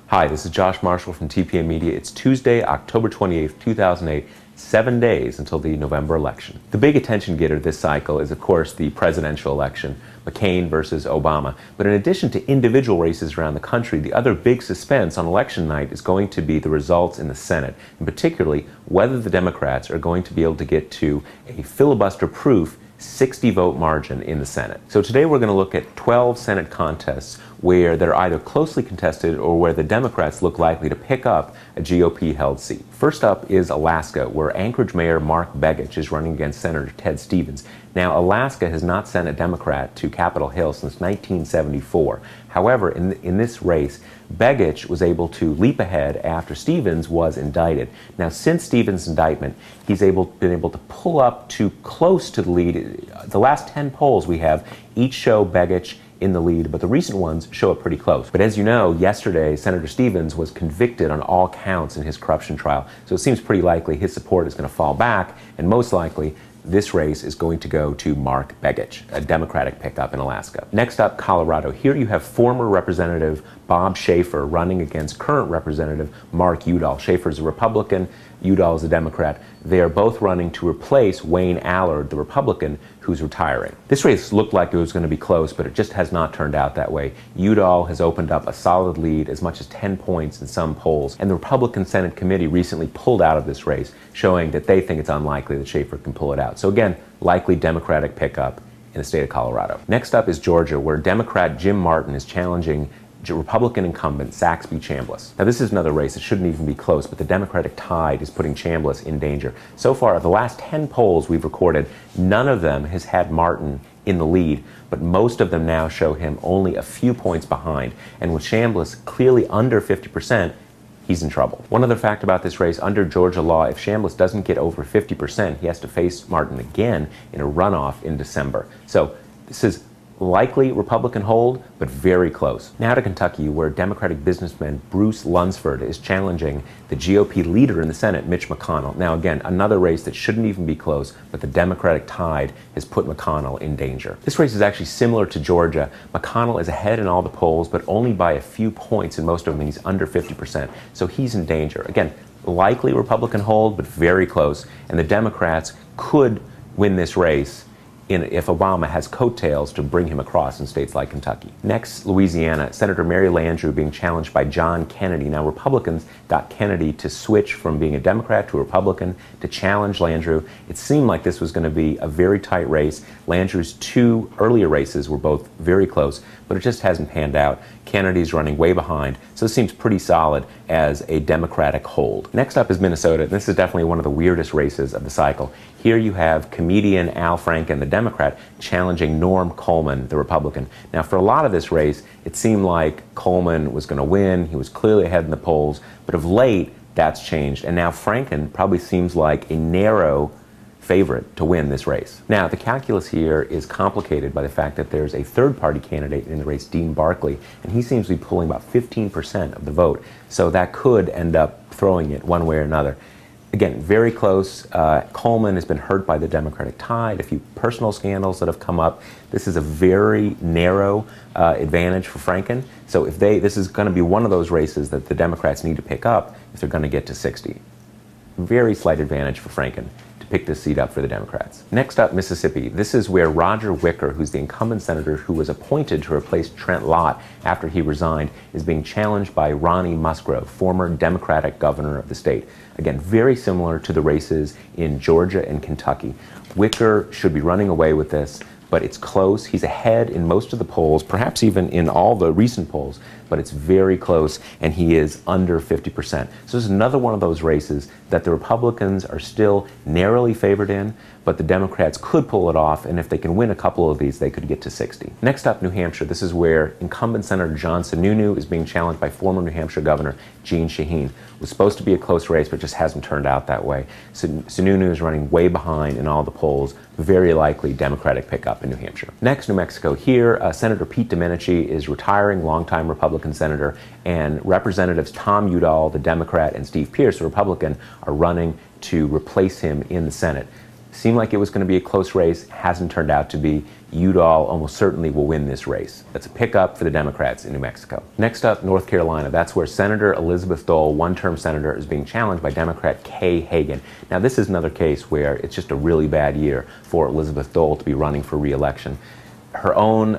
Hi, this is Josh Marshall from TPA Media. It's Tuesday, October 28th, 2008, 7 days until the November election. The big attention getter this cycle is, of course, the presidential election, McCain versus Obama. But in addition to individual races around the country, the other big suspense on election night is going to be the results in the Senate, and particularly whether the Democrats are going to be able to get to a filibuster-proof 60-vote margin in the Senate. So today we're going to look at 12 Senate contests where they're either closely contested or where the Democrats look likely to pick up a GOP-held seat. First up is Alaska, where Anchorage Mayor Mark Begich is running against Senator Ted Stevens. Now, Alaska has not sent a Democrat to Capitol Hill since 1974. However, in this race, Begich was able to leap ahead after Stevens was indicted. Now, since Stevens' indictment, he's been able to pull up to close to the lead. The last 10 polls we have each show Begich in the lead, but the recent ones show it pretty close. But as you know, yesterday, Senator Stevens was convicted on all counts in his corruption trial, so it seems pretty likely his support is going to fall back, and most likely this race is going to go to Mark Begich, a Democratic pickup in Alaska. Next up, Colorado. Here you have former Representative Bob Schaefer running against current Representative Mark Udall. Schaefer is a Republican, Udall is a Democrat. They are both running to replace Wayne Allard, the Republican, who's retiring. This race looked like it was going to be close, but it just has not turned out that way. Udall has opened up a solid lead, as much as 10 points in some polls, and the Republican Senate Committee recently pulled out of this race, showing that they think it's unlikely that Schaefer can pull it out. So again, likely Democratic pickup in the state of Colorado. Next up is Georgia, where Democrat Jim Martin is challenging Republican incumbent Saxby Chambliss. Now, this is another race that shouldn't even be close, but the Democratic tide is putting Chambliss in danger. So far, of the last 10 polls we've recorded, none of them has had Martin in the lead, but most of them now show him only a few points behind. And with Chambliss clearly under 50%, he's in trouble. One other fact about this race, under Georgia law, if Chambliss doesn't get over 50%, he has to face Martin again in a runoff in December. So this is likely Republican hold, but very close. Now to Kentucky, where Democratic businessman Bruce Lunsford is challenging the GOP leader in the Senate, Mitch McConnell. Now again, another race that shouldn't even be close, but the Democratic tide has put McConnell in danger. This race is actually similar to Georgia. McConnell is ahead in all the polls, but only by a few points in most of them. He's under 50%, so he's in danger. Again, likely Republican hold, but very close, and the Democrats could win this race if Obama has coattails to bring him across in states like Kentucky. Next, Louisiana, Senator Mary Landrieu being challenged by John Kennedy. Now, Republicans got Kennedy to switch from being a Democrat to a Republican to challenge Landrieu. It seemed like this was going to be a very tight race. Landrieu's two earlier races were both very close, but it just hasn't panned out. Kennedy's running way behind, so it seems pretty solid as a Democratic hold. Next up is Minnesota, and this is definitely one of the weirdest races of the cycle. Here you have comedian Al Franken, the Democrat, challenging Norm Coleman, the Republican. Now, for a lot of this race, it seemed like Coleman was going to win. He was clearly ahead in the polls, but of late, that's changed, and now Franken probably seems like a narrow favorite to win this race. Now, the calculus here is complicated by the fact that there's a third-party candidate in the race, Dean Barkley, and he seems to be pulling about 15% of the vote, so that could end up throwing it one way or another. Again, very close. Coleman has been hurt by the Democratic tide, a few personal scandals that have come up. This is a very narrow advantage for Franken, so this is going to be one of those races that the Democrats need to pick up if they're going to get to 60. Very slight advantage for Franken to pick this seat up for the Democrats. Next up, Mississippi. This is where Roger Wicker, who's the incumbent senator who was appointed to replace Trent Lott after he resigned, is being challenged by Ronnie Musgrove, former Democratic governor of the state. Again, very similar to the races in Georgia and Kentucky. Wicker should be running away with this, but it's close. He's ahead in most of the polls, perhaps even in all the recent polls, but it's very close, and he is under 50%. So this is another one of those races that the Republicans are still narrowly favored in, but the Democrats could pull it off, and if they can win a couple of these, they could get to 60. Next up, New Hampshire. This is where incumbent Senator John Sununu is being challenged by former New Hampshire Governor Jeanne Shaheen. It was supposed to be a close race, but just hasn't turned out that way. Sununu is running way behind in all the polls, very likely Democratic pickup in New Hampshire. Next, New Mexico. Here, Senator Pete Domenici is retiring, longtime Republican senator, and Representatives Tom Udall, the Democrat, and Steve Pearce, the Republican, are running to replace him in the Senate. Seemed like it was going to be a close race. Hasn't turned out to be. Udall almost certainly will win this race. That's a pickup for the Democrats in New Mexico. Next up, North Carolina. That's where Senator Elizabeth Dole, one-term senator, is being challenged by Democrat Kay Hagan. Now, this is another case where it's just a really bad year for Elizabeth Dole to be running for re-election. Her own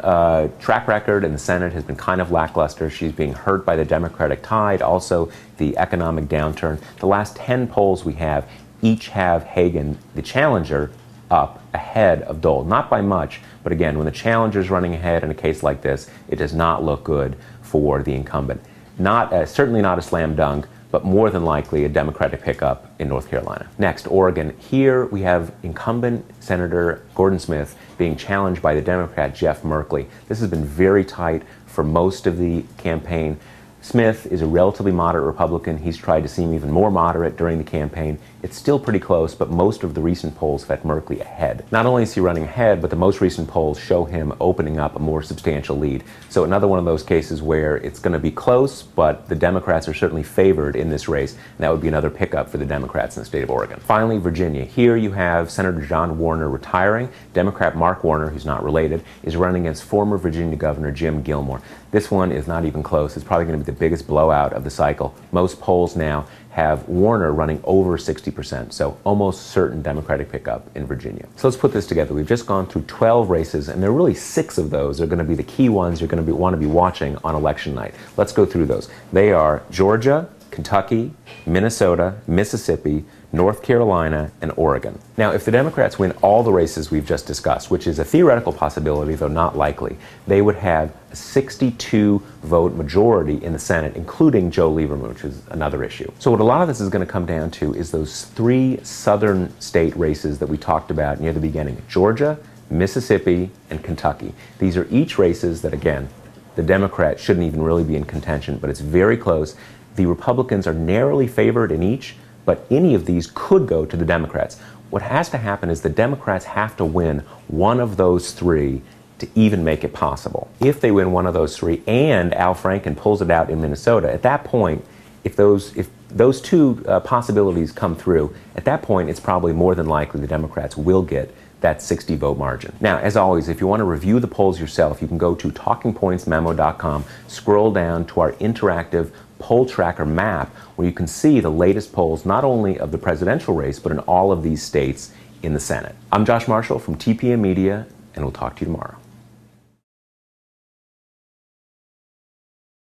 track record in the Senate has been kind of lackluster. She's being hurt by the Democratic tide, also the economic downturn. The last 10 polls we have each have Hagan, the challenger, up ahead of Dole. Not by much, but again, when the challenger's running ahead in a case like this, it does not look good for the incumbent. Certainly not a slam dunk, but more than likely a Democratic pickup in North Carolina. Next, Oregon. Here we have incumbent Senator Gordon Smith being challenged by the Democrat Jeff Merkley. This has been very tight for most of the campaign. Smith is a relatively moderate Republican. He's tried to seem even more moderate during the campaign. It's still pretty close, but most of the recent polls have had Merkley ahead. Not only is he running ahead, but the most recent polls show him opening up a more substantial lead. So another one of those cases where it's going to be close, but the Democrats are certainly favored in this race, and that would be another pickup for the Democrats in the state of Oregon. Finally, Virginia. Here you have Senator John Warner retiring. Democrat Mark Warner, who's not related, is running against former Virginia Governor Jim Gilmore. This one is not even close. It's probably going to be the biggest blowout of the cycle. Most polls now have Warner running over 60%, so almost certain Democratic pickup in Virginia. So let's put this together. We've just gone through 12 races, and there are really 6 of those are going to be the key ones you're going to want to be watching on election night. Let's go through those. They are Georgia, Kentucky, Minnesota, Mississippi, North Carolina, and Oregon. Now, if the Democrats win all the races we've just discussed, which is a theoretical possibility, though not likely, they would have a 62-vote majority in the Senate, including Joe Lieberman, which is another issue. So what a lot of this is going to come down to is those 3 southern state races that we talked about near the beginning: Georgia, Mississippi, and Kentucky. These are each races that, again, the Democrats shouldn't even really be in contention, but it's very close. The Republicans are narrowly favored in each, but any of these could go to the Democrats. What has to happen is the Democrats have to win one of those 3 to even make it possible. If they win one of those 3 and Al Franken pulls it out in Minnesota, at that point, if those 2 possibilities come through, at that point it's probably more than likely the Democrats will get that 60-vote margin. Now, as always, if you want to review the polls yourself, you can go to talkingpointsmemo.com, scroll down to our interactive poll tracker map, where you can see the latest polls, not only of the presidential race, but in all of these states in the Senate. I'm Josh Marshall from TPM Media, and we'll talk to you tomorrow.